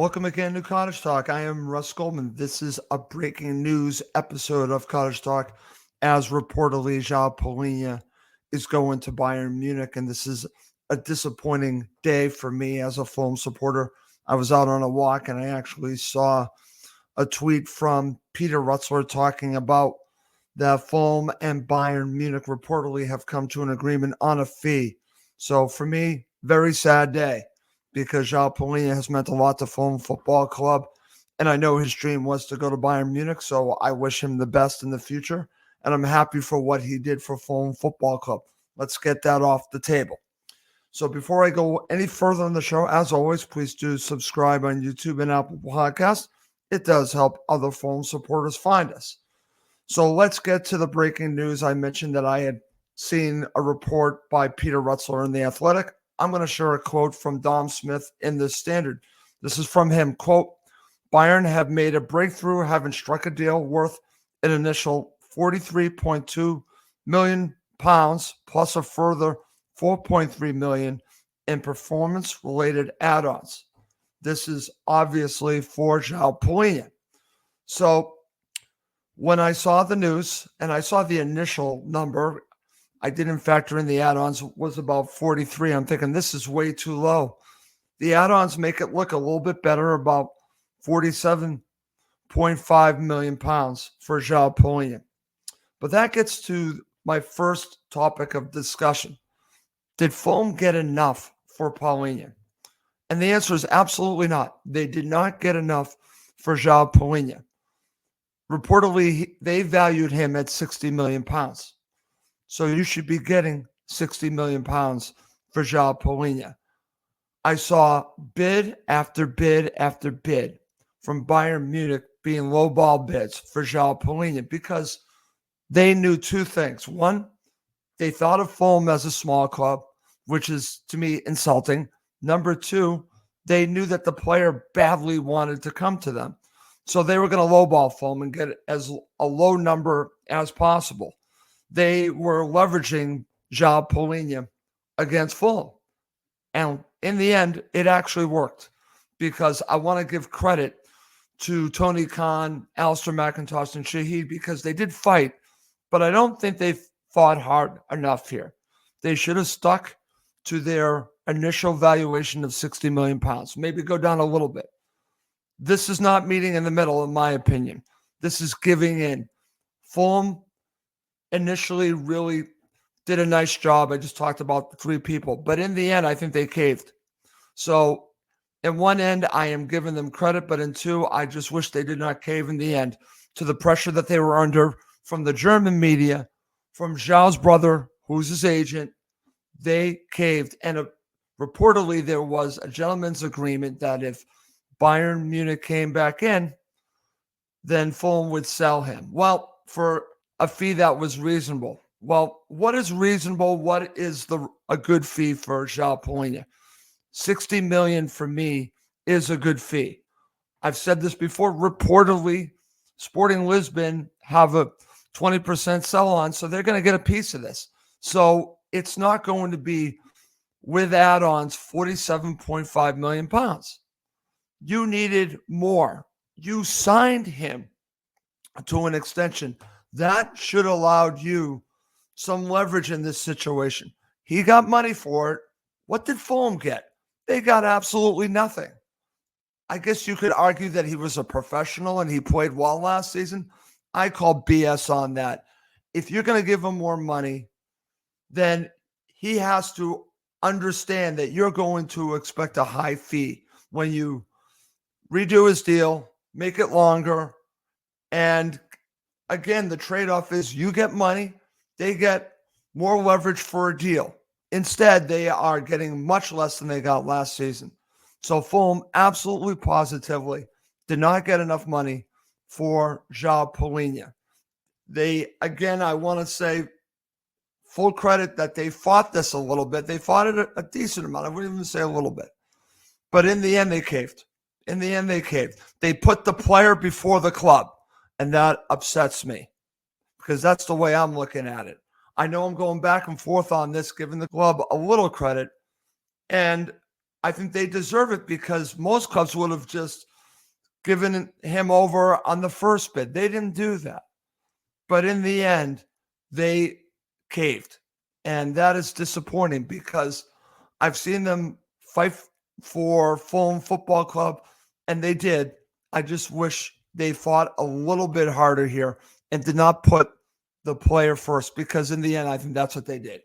Welcome again to Cottage Talk. I am Russ Goldman. This is a breaking news episode of Cottage Talk as reportedly João Palhinha is going to Bayern Munich, and this is a disappointing day for me as a Fulham supporter. I was out on a walk and I actually saw a tweet from Peter Rutzler talking about that Fulham and Bayern Munich reportedly have come to an agreement on a fee. So for me, very sad day because João Palhinha has meant a lot to Fulham Football Club. And I know his dream was to go to Bayern Munich, so I wish him the best in the future. And I'm happy for what he did for Fulham Football Club. Let's get that off the table. So before I go any further on the show, as always, please do subscribe on YouTube and Apple Podcasts. It does help other Fulham supporters find us. So let's get to the breaking news. I mentioned that I had seen a report by Peter Rutzler in The Athletic. I'm going to share a quote from Dom Smith in the Standard. This is from him. Quote, Bayern have made a breakthrough, having struck a deal worth an initial £43.2 million plus a further $4.3 million in performance-related add-ons. This is obviously for João Palhinha. So when I saw the news and I saw the initial number, I didn't factor in the add-ons, was about 43. I'm thinking this is way too low. The add-ons make it look a little bit better, about 47.5 million pounds for João Palhinha. But that gets to my first topic of discussion. Did Fulham get enough for Palhinha? And the answer is absolutely not. They did not get enough for João Palhinha. Reportedly, they valued him at 60 million pounds. So you should be getting 60 million pounds for João Palhinha. I saw bid after bid after bid from Bayern Munich being lowball bids for João Palhinha because they knew two things. One, they thought of Fulham as a small club, which is, to me, insulting. Number two, they knew that the player badly wanted to come to them. So they were going to lowball Fulham and get as a low number as possible. They were leveraging João Palhinha against Fulham. And in the end, it actually worked because I want to give credit to Tony Khan, Alistair McIntosh, and Shahid because they did fight, but I don't think they fought hard enough here. They should have stuck to their initial valuation of 60 million pounds, maybe go down a little bit. This is not meeting in the middle, in my opinion. This is giving in. Fulham initially really did a nice job. I just talked about the three people. But in the end, I think they caved. So in one end, I am giving them credit. But in two, I just wish they did not cave in the end to the pressure that they were under from the German media, from João's brother, who's his agent. They caved. And reportedly, there was a gentleman's agreement that if Bayern Munich came back in, then Fulham would sell him. Well, for a fee that was reasonable. Well, what is reasonable? What is a good fee for João Palhinha? 60 million for me is a good fee. I've said this before. Reportedly, Sporting Lisbon have a 20% sell-on, so they're going to get a piece of this. So it's not going to be with add-ons 47.5 million pounds. You needed more. You signed him to an extension. That should have allowed you some leverage in this situation. He got money for it. What did Fulham get? They got absolutely nothing. I guess you could argue that he was a professional and he played well last season. I call BS on that. If you're going to give him more money, then he has to understand that you're going to expect a high fee when you redo his deal, make it longer, and again, the trade-off is you get money, they get more leverage for a deal. Instead, they are getting much less than they got last season. So Fulham absolutely positively did not get enough money for João Palhinha. I want to say full credit that they fought this a little bit. They fought it a decent amount. I wouldn't even say a little bit. But in the end, they caved. They put the player before the club. And that upsets me because that's the way I'm looking at it. I know I'm going back and forth on this, giving the club a little credit. And I think they deserve it because most clubs would have just given him over on the first bid. They didn't do that. But in the end, they caved. And that is disappointing because I've seen them fight for Fulham Football Club, and they did. I just wish they fought a little bit harder here and did not put the player first, because in the end, I think that's what they did.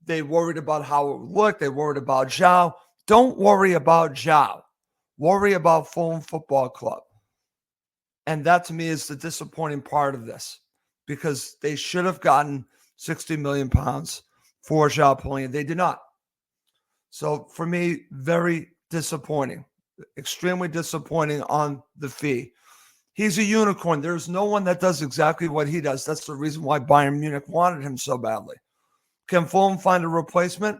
They worried about how it looked. They worried about João. Don't worry about João. Worry about Fulham Football Club. And that, to me, is the disappointing part of this, because they should have gotten 60 million pounds for João Palhinha. They did not. So for me, very disappointing, extremely disappointing on the fee. He's a unicorn. There's no one that does exactly what he does. That's the reason why Bayern Munich wanted him so badly. Can Fulham find a replacement?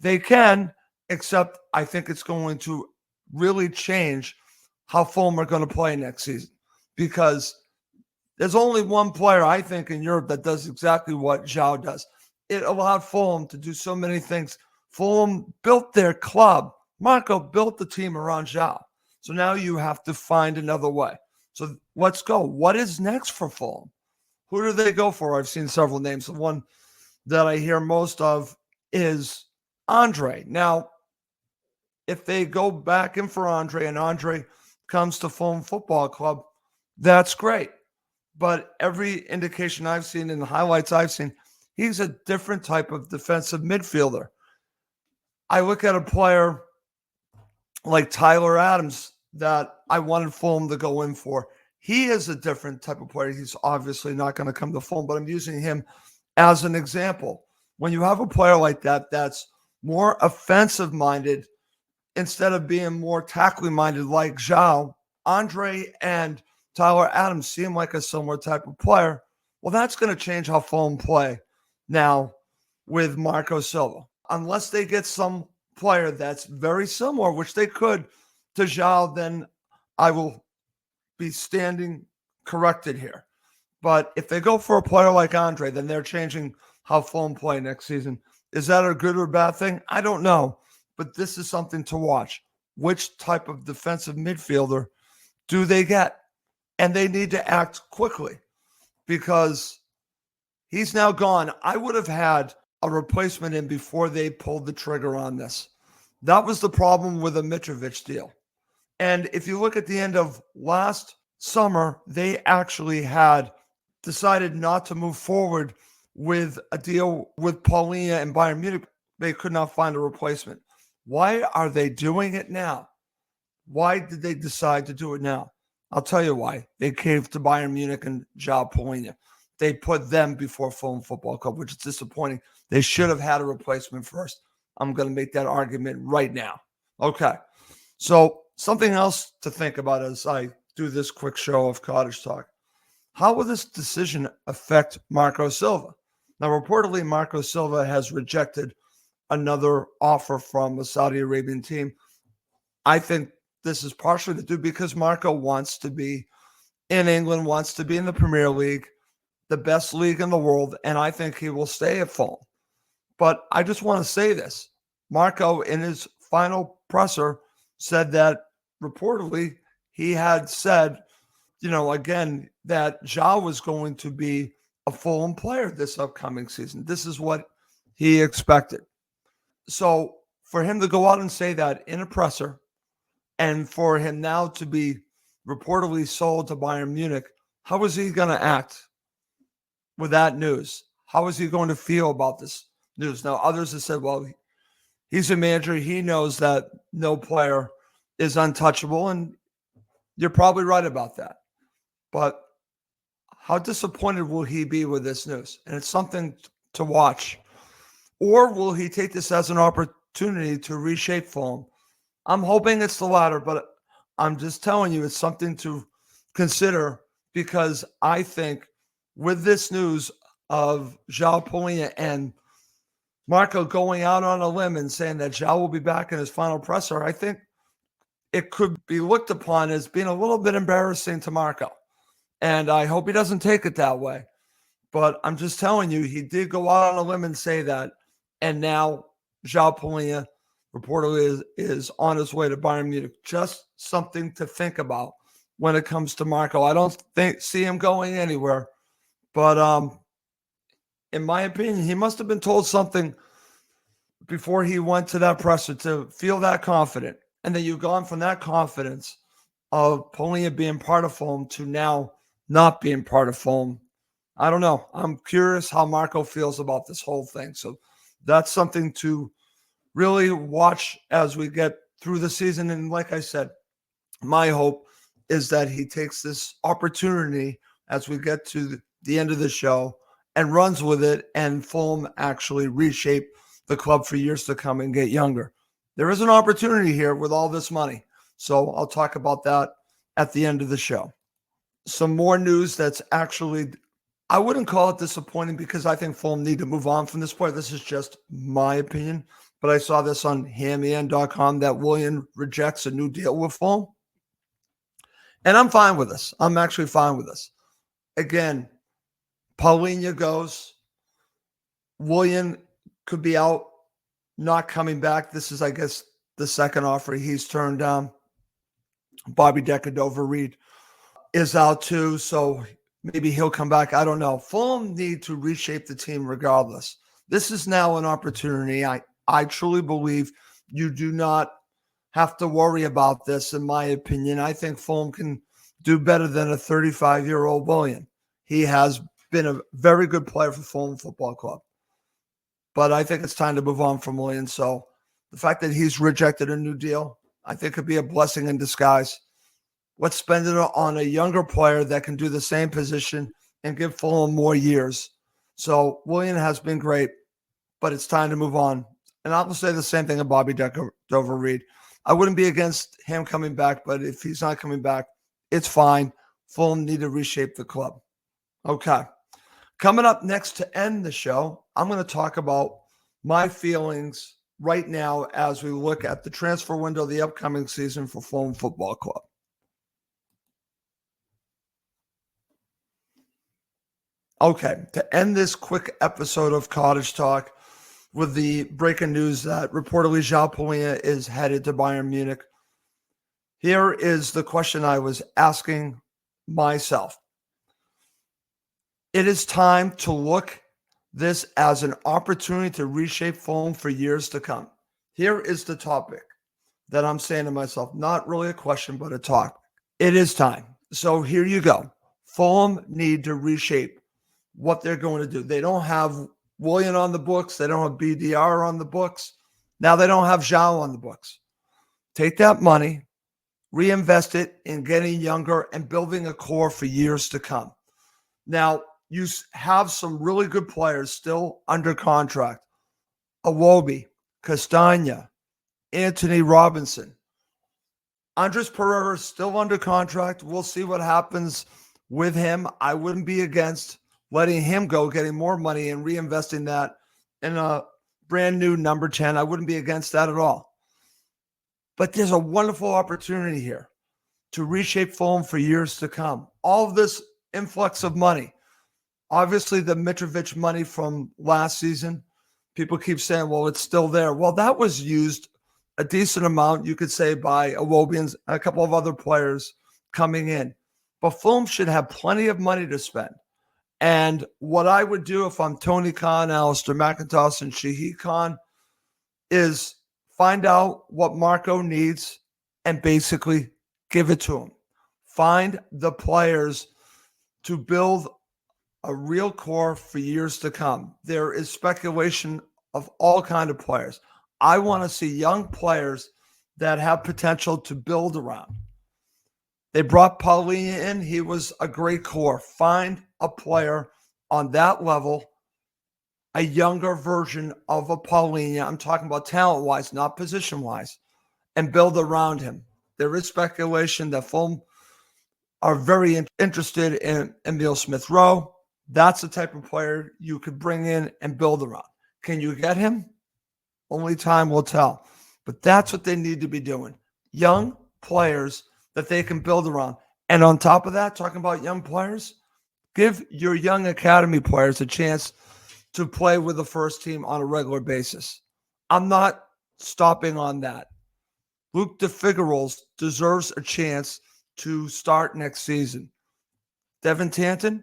They can, except I think it's going to really change how Fulham are going to play next season, because there's only one player, I think, in Europe that does exactly what João does. It allowed Fulham to do so many things. Fulham built their club. Marco built the team around João. So now you have to find another way. So let's go. What is next for Fulham? Who do they go for? I've seen several names. The one that I hear most of is Andre. Now, if they go back in for Andre and Andre comes to Fulham Football Club, that's great. But every indication I've seen in the highlights I've seen, he's a different type of defensive midfielder. I look at a player like Tyler Adams that I wanted Fulham to go in for. He is a different type of player. He's obviously not going to come to Fulham, but I'm using him as an example. When you have a player like that that's more offensive-minded instead of being more tackling-minded like João, Andre and Tyler Adams seem like a similar type of player. Well, that's going to change how Fulham play now with Marco Silva. Unless they get some player that's very similar, which they could, to João, then I will be standing corrected here. But if they go for a player like Andre, then they're changing how Fulham play next season. Is that a good or bad thing? I don't know. But this is something to watch. Which type of defensive midfielder do they get? And they need to act quickly, because he's now gone. I would have had a replacement in before they pulled the trigger on this. That was the problem with the Mitrovic deal. And if you look at the end of last summer, they actually had decided not to move forward with a deal with Palhinha and Bayern Munich. They could not find a replacement. Why are they doing it now? Why did they decide to do it now? I'll tell you why. They caved to Bayern Munich and João Palhinha. They put them before Fulham Football Club, which is disappointing. They should have had a replacement first. I'm going to make that argument right now. Okay. So something else to think about as I do this quick show of Cottage Talk. How will this decision affect Marco Silva? Now, reportedly, Marco Silva has rejected another offer from a Saudi Arabian team. I think this is partially to do because Marco wants to be in England, wants to be in the Premier League, the best league in the world, and I think he will stay at Fulham. But I just want to say this. Marco, in his final presser, said that reportedly he had said, again, that João was going to be a Fulham player this upcoming season. This is what he expected. So for him to go out and say that in a presser, and for him now to be reportedly sold to Bayern Munich, how is he going to act with that news? How is he going to feel about this news? Now, others have said, well, he's a manager. He knows that no player is untouchable, and you're probably right about that. But how disappointed will he be with this news? And it's something to watch. Or will he take this as an opportunity to reshape Fulham? I'm hoping it's the latter, but I'm just telling you it's something to consider, because I think with this news of João Palhinha and Marco going out on a limb and saying that João will be back in his final presser, I think it could be looked upon as being a little bit embarrassing to Marco. And I hope he doesn't take it that way. But I'm just telling you, he did go out on a limb and say that. And now João Palhinha reportedly is on his way to Bayern Munich. Just something to think about when it comes to Marco. I don't see him going anywhere, but in my opinion, he must have been told something before he went to that presser to feel that confident. And then you've gone from that confidence of Palhinha being part of Fulham to now not being part of Fulham. I don't know. I'm curious how Marco feels about this whole thing. So that's something to really watch as we get through the season. And like I said, my hope is that he takes this opportunity as we get to the end of the show and runs with it, and Fulham actually reshape the club for years to come and get younger. There is an opportunity here with all this money. So I'll talk about that at the end of the show. Some more news that's actually, I wouldn't call it disappointing because I think Fulham need to move on from this player. This is just my opinion. But I saw this on hamien.com that Willian rejects a new deal with Fulham. And I'm fine with this. I'm actually fine with this. Again, Palhinha goes. Willian could be out, not coming back. This is, I guess, the second offer he's turned down. Bobby Decordova-Reid is out too, so maybe he'll come back. I don't know. Fulham need to reshape the team regardless. This is now an opportunity. I truly believe you do not have to worry about this, in my opinion. I think Fulham can do better than a 35-year-old Willian. He has been a very good player for Fulham Football Club. But I think it's time to move on from Willian. So the fact that he's rejected a new deal, I think could be a blessing in disguise. Let's spend it on a younger player that can do the same position and give Fulham more years. So Willian has been great, but it's time to move on. And I'll say the same thing about Bobby Decordova-Reid. I wouldn't be against him coming back, but if he's not coming back, it's fine. Fulham need to reshape the club. Okay. Coming up next to end the show, I'm going to talk about my feelings right now as we look at the transfer window, the upcoming season for Fulham Football Club. Okay, to end this quick episode of Cottage Talk with the breaking news that reportedly João Palhinha is headed to Bayern Munich, here is the question I was asking myself. It is time to look this as an opportunity to reshape Fulham for years to come. Here is the topic that I'm saying to myself, not really a question, but a talk. It is time. So here you go. Fulham need to reshape what they're going to do. They don't have Willian on the books. They don't have BDR on the books. Now they don't have João on the books. Take that money, reinvest it in getting younger and building a core for years to come. Now, you have some really good players still under contract. Iwobi, Castagna, Anthony Robinson. Andres Pereira is still under contract. We'll see what happens with him. I wouldn't be against letting him go, getting more money and reinvesting that in a brand new number 10. I wouldn't be against that at all. But there's a wonderful opportunity here to reshape Fulham for years to come. All of this influx of money. Obviously, the Mitrovic money from last season, people keep saying, well, it's still there. Well, that was used a decent amount, you could say, by Iwobi and a couple of other players coming in. But Fulham should have plenty of money to spend. And what I would do if I'm Tony Khan, Alistair McIntosh, and Shahid Khan is find out what Marco needs and basically give it to him. Find the players to build a real core for years to come. There is speculation of all kinds of players. I want to see young players that have potential to build around. They brought Palhinha in. He was a great core. Find a player on that level, a younger version of a Palhinha. I'm talking about talent-wise, not position-wise, and build around him. There is speculation that Fulham are very interested in Emile Smith-Rowe. That's the type of player you could bring in and build around. Can you get him? Only time will tell. But that's what they need to be doing. Young players that they can build around. And on top of that, talking about young players, give your young academy players a chance to play with the first team on a regular basis. I'm not stopping on that. Luke DeFigueros deserves a chance to start next season. Devin Tanton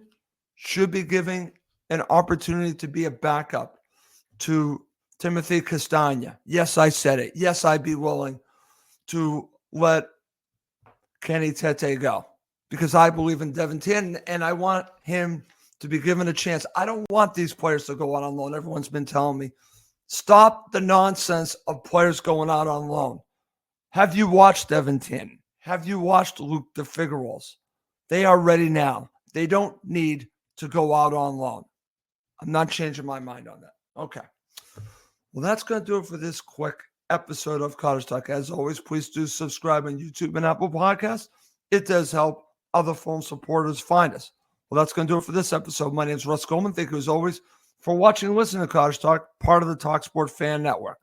should be giving an opportunity to be a backup to Timothy Castagna. Yes, I said it. Yes, I'd be willing to let Kenny Tete go because I believe in Devin Tanton and I want him to be given a chance. I don't want these players to go out on loan. Everyone's been telling me, stop the nonsense of players going out on loan. Have you watched Devin Tanton? Have you watched Luke DeFigueros? They are ready now. They don't need to go out on loan. I'm not changing my mind on that. Okay. Well, that's going to do it for this quick episode of Cottage Talk. As always, please do subscribe on YouTube and Apple Podcasts. It does help other phone supporters find us. Well, that's going to do it for this episode. My name is Russ Goldman. Thank you, as always, for watching and listening to Cottage Talk, part of the talkSPORT Fan Network.